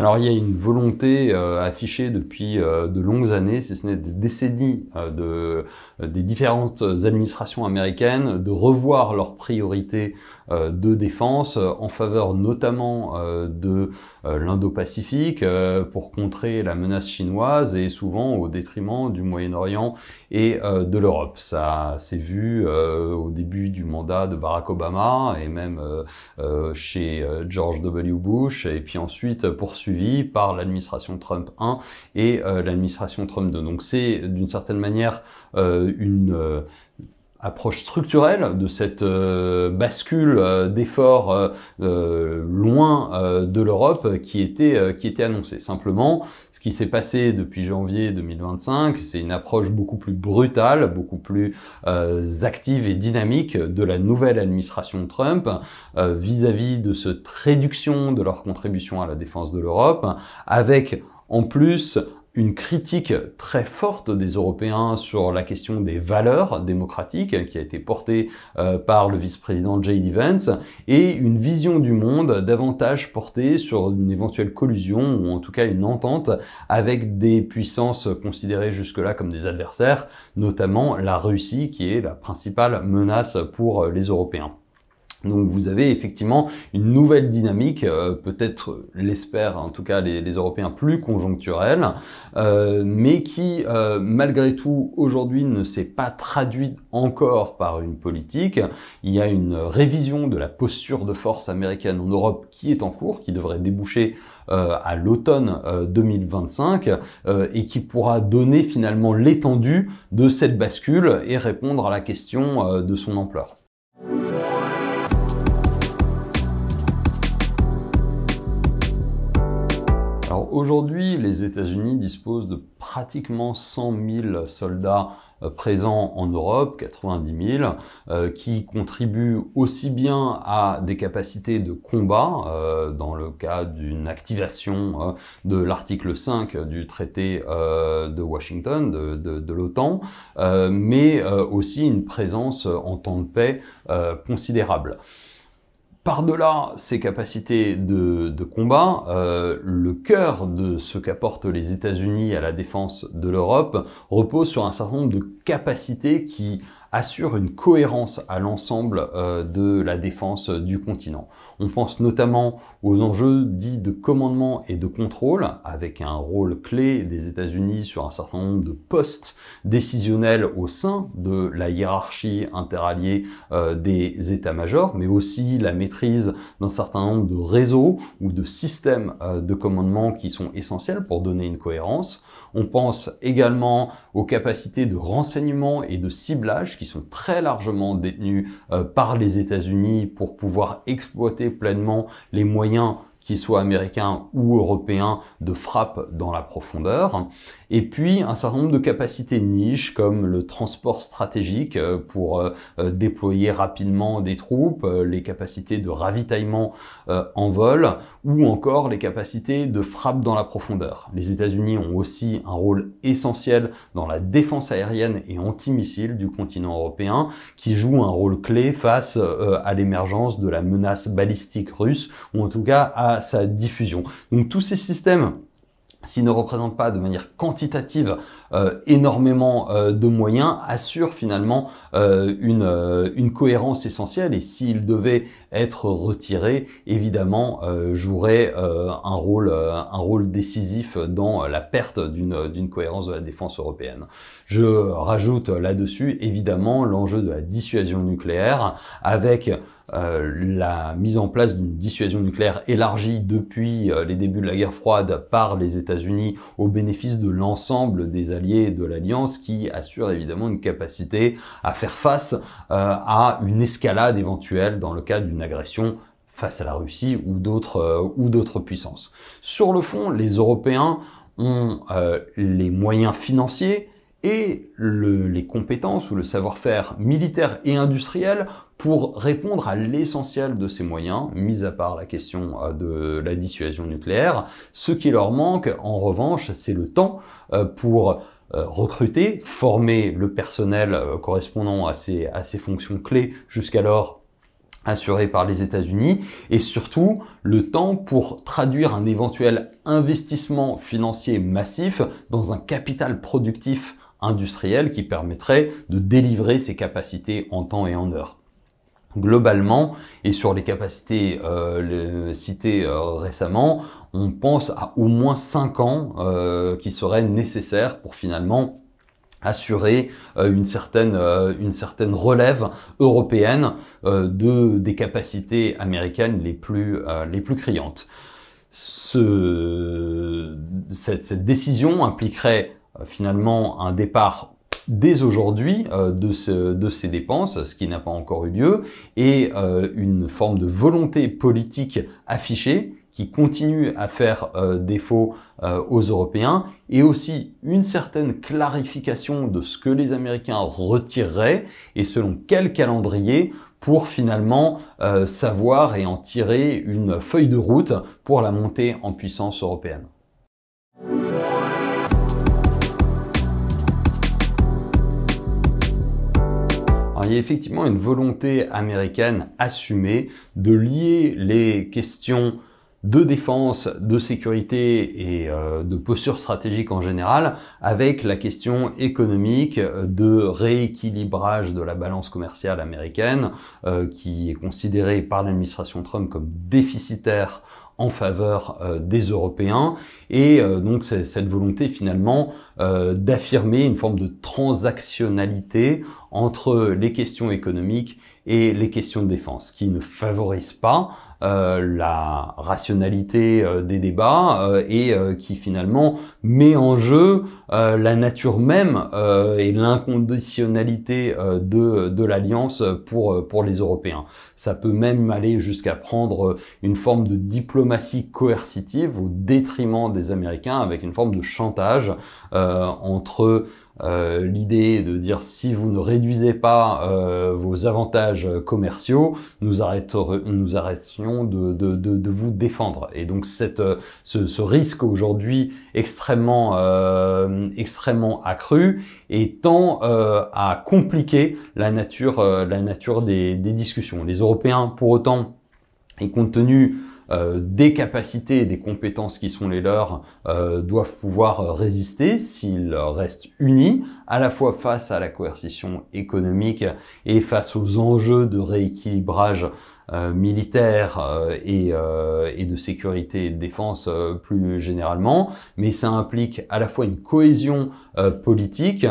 Alors il y a une volonté affichée depuis de longues années, si ce n'est des décennies, des différentes administrations américaines de revoir leurs priorités de défense en faveur notamment de l'Indo-Pacifique pour contrer la menace chinoise et souvent au détriment du Moyen-Orient et de l'Europe. Ça s'est vu au début du mandat de Barack Obama et même chez George W. Bush et puis ensuite poursuivi par l'administration Trump 1 et l'administration Trump 2. Donc c'est d'une certaine manière une approche structurelle de cette bascule d'efforts loin de l'Europe qui était annoncée. Simplement, ce qui s'est passé depuis janvier 2025, c'est une approche beaucoup plus brutale, beaucoup plus active et dynamique de la nouvelle administration Trump vis-à-vis de cette réduction de leur contribution à la défense de l'Europe, avec en plus une critique très forte des Européens sur la question des valeurs démocratiques qui a été portée par le vice-président J.D. Vance et une vision du monde davantage portée sur une éventuelle collusion ou en tout cas une entente avec des puissances considérées jusque-là comme des adversaires, notamment la Russie qui est la principale menace pour les Européens. Donc vous avez effectivement une nouvelle dynamique, peut-être l'espèrent en tout cas les Européens plus conjoncturelle, mais qui malgré tout aujourd'hui ne s'est pas traduite encore par une politique. Il y a une révision de la posture de force américaine en Europe qui est en cours, qui devrait déboucher à l'automne 2025 et qui pourra donner finalement l'étendue de cette bascule et répondre à la question de son ampleur. Alors aujourd'hui, les États-Unis disposent de pratiquement 100 000 soldats présents en Europe, 90 000, qui contribuent aussi bien à des capacités de combat, dans le cas d'une activation de l'article 5 du traité de Washington, de l'OTAN, mais aussi une présence en temps de paix considérable. Par-delà ces capacités de combat, le cœur de ce qu'apportent les États-Unis à la défense de l'Europe repose sur un certain nombre de capacités qui assurent une cohérence à l'ensemble de la défense du continent. On pense notamment aux enjeux dits de commandement et de contrôle, avec un rôle clé des États-Unis sur un certain nombre de postes décisionnels au sein de la hiérarchie interalliée des états-majors, mais aussi la maîtrise d'un certain nombre de réseaux ou de systèmes de commandement qui sont essentiels pour donner une cohérence. On pense également aux capacités de renseignement et de ciblage qui sont très largement détenues par les États-Unis pour pouvoir exploiter pleinement les moyens qu'ils soient américains ou européens, de frappe dans la profondeur. Et puis, un certain nombre de capacités niches, comme le transport stratégique pour déployer rapidement des troupes, les capacités de ravitaillement en vol, ou encore les capacités de frappe dans la profondeur. Les États-Unis ont aussi un rôle essentiel dans la défense aérienne et antimissile du continent européen, qui joue un rôle clé face à l'émergence de la menace balistique russe, ou en tout cas à sa diffusion. Donc tous ces systèmes, s'ils ne représentent pas de manière quantitative énormément de moyens, assurent finalement une cohérence essentielle, et s'ils devaient être retirés, évidemment joueraient un rôle décisif dans la perte d'une cohérence de la défense européenne. Je rajoute là-dessus évidemment l'enjeu de la dissuasion nucléaire, avec la mise en place d'une dissuasion nucléaire élargie depuis les débuts de la guerre froide par les États-Unis au bénéfice de l'ensemble des alliés de l'Alliance, qui assure évidemment une capacité à faire face à une escalade éventuelle dans le cas d'une agression face à la Russie ou d'autres puissances. Sur le fond, les Européens ont les moyens financiers et les compétences ou le savoir-faire militaire et industriel pour répondre à l'essentiel de ces moyens, mis à part la question de la dissuasion nucléaire. Ce qui leur manque, en revanche, c'est le temps pour recruter, former le personnel correspondant à ces fonctions clés jusqu'alors assuré par les États-Unis, et surtout le temps pour traduire un éventuel investissement financier massif dans un capital productif industriel qui permettrait de délivrer ces capacités en temps et en heure. Globalement, et sur les capacités citées récemment, on pense à au moins 5 ans qui seraient nécessaires pour finalement assurer une certaine relève européenne des capacités américaines les plus criantes. Cette décision impliquerait finalement un départ dès aujourd'hui de ces dépenses, ce qui n'a pas encore eu lieu, et une forme de volonté politique affichée qui continue à faire défaut aux Européens, et aussi une certaine clarification de ce que les Américains retireraient et selon quel calendrier pour finalement savoir et en tirer une feuille de route pour la montée en puissance européenne. Alors, il y a effectivement une volonté américaine assumée de lier les questions de défense, de sécurité et de posture stratégique en général avec la question économique de rééquilibrage de la balance commerciale américaine qui est considérée par l'administration Trump comme déficitaire en faveur des Européens, et donc c'est cette volonté finalement d'affirmer une forme de transactionnalité entre les questions économiques et les questions de défense, qui ne favorise pas la rationalité des débats et qui finalement met en jeu la nature même et l'inconditionnalité de l'alliance pour les Européens. Ça peut même aller jusqu'à prendre une forme de diplomatie coercitive au détriment des Américains, avec une forme de chantage entre l'idée de dire si vous ne réduisez pas vos avantages commerciaux, nous arrêtions de vous défendre. Et donc ce risque aujourd'hui extrêmement accru et tend à compliquer la nature des discussions. Les Européens, pour autant, et compte tenu des capacités et des compétences qui sont les leurs, doivent pouvoir résister s'ils restent unis, à la fois face à la coercition économique et face aux enjeux de rééquilibrage militaire et de sécurité et de défense plus généralement, mais ça implique à la fois une cohésion politique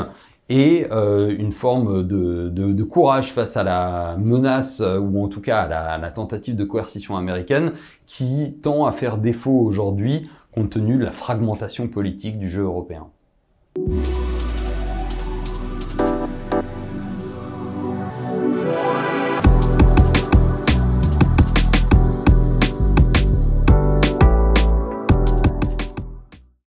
et une forme de courage face à la menace, ou en tout cas à la tentative de coercition américaine, qui tend à faire défaut aujourd'hui compte tenu de la fragmentation politique du jeu européen.